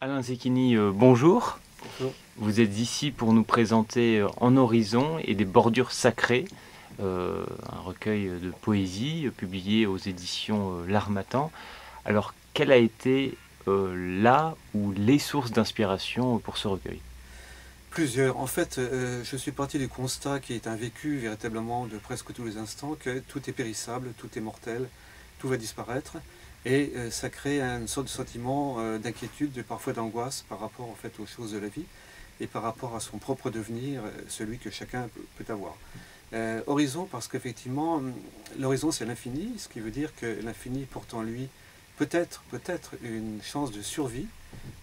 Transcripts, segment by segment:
Alain Zecchini, bonjour. Bonjour. Vous êtes ici pour nous présenter En Horizon et des bordures sacrées, un recueil de poésie publié aux éditions L'Harmattan. Alors, quelle a été la ou les sources d'inspiration pour ce recueil? Plusieurs. En fait, je suis parti du constat qui est un vécu véritablement de presque tous les instants, que tout est périssable, tout est mortel, tout va disparaître. Et ça crée une sorte de sentiment d'inquiétude, parfois d'angoisse par rapport en fait aux choses de la vie et par rapport à son propre devenir, celui que chacun peut avoir. Horizon parce qu'effectivement, l'horizon c'est l'infini, ce qui veut dire que l'infini porte en lui peut-être une chance de survie.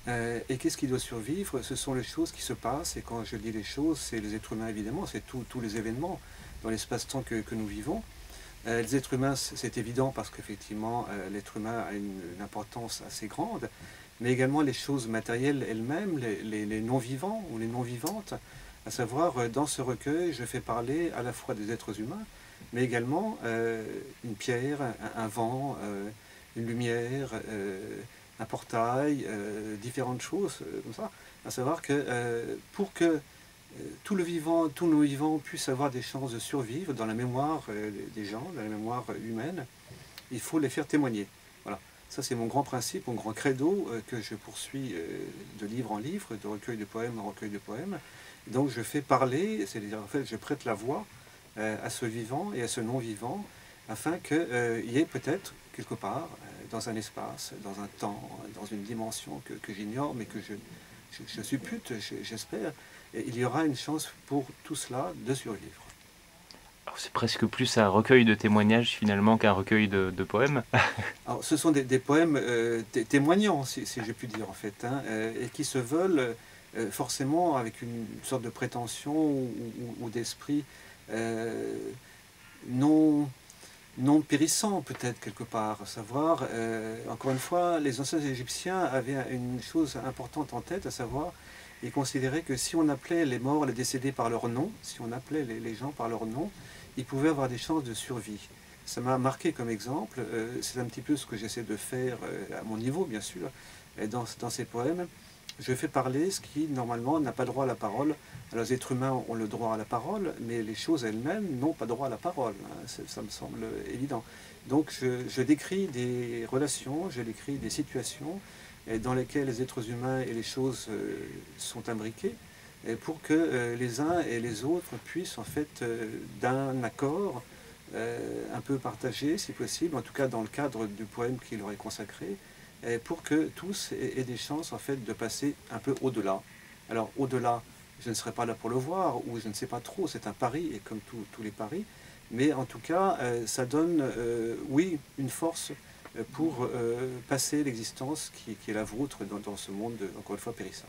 Et qu'est-ce qui doit survivre? Ce sont les choses qui se passent, et quand je dis les choses, c'est les êtres humains évidemment, c'est tous les événements dans l'espace-temps que nous vivons. Les êtres humains, c'est évident parce qu'effectivement, l'être humain a une importance assez grande, mais également les choses matérielles elles-mêmes, les non-vivants ou les non-vivantes, à savoir, dans ce recueil, je fais parler à la fois des êtres humains, mais également une pierre, un vent, une lumière, un portail, différentes choses comme ça, à savoir que pour que tout le vivant, tous nos vivants puissent avoir des chances de survivre dans la mémoire des gens, dans la mémoire humaine, il faut les faire témoigner. Voilà. Ça, c'est mon grand principe, mon grand credo que je poursuis de livre en livre, de recueil de poèmes en recueil de poèmes. Donc, je fais parler, c'est-à-dire en fait, je prête la voix à ce vivant et à ce non-vivant, afin qu'il y ait peut-être quelque part, dans un espace, dans un temps, dans une dimension que j'ignore, mais que je suppute, j'espère, il y aura une chance pour tout cela de survivre. Alors, c'est presque plus un recueil de témoignages finalement qu'un recueil de poèmes. Alors, ce sont des poèmes témoignants, si je puis dire, en fait, hein, et qui se veulent forcément avec une sorte de prétention ou d'esprit euh, non, non périssant, peut-être, quelque part. À savoir, encore une fois, les anciens Égyptiens avaient une chose importante en tête, à savoir, ils considéraient que si on appelait les morts, les décédés par leur nom, si on appelait les gens par leur nom, ils pouvaient avoir des chances de survie. Ça m'a marqué comme exemple, c'est un petit peu ce que j'essaie de faire à mon niveau, bien sûr, dans ces poèmes. Je fais parler ce qui, normalement, n'a pas droit à la parole. Alors, les êtres humains ont le droit à la parole, mais les choses elles-mêmes n'ont pas droit à la parole. Ça me semble évident. Donc, je décris des relations, je décris des situations dans lesquelles les êtres humains et les choses sont imbriqués, pour que les uns et les autres puissent, en fait, d'un accord, un peu partagé, si possible, en tout cas dans le cadre du poème qui leur est consacré, pour que tous aient des chances en fait de passer un peu au-delà. Alors au-delà, je ne serai pas là pour le voir, ou je ne sais pas trop, c'est un pari, et comme tous les paris, mais en tout cas, ça donne, oui, une force pour passer l'existence qui est la vôtre dans ce monde, encore une fois, périssable.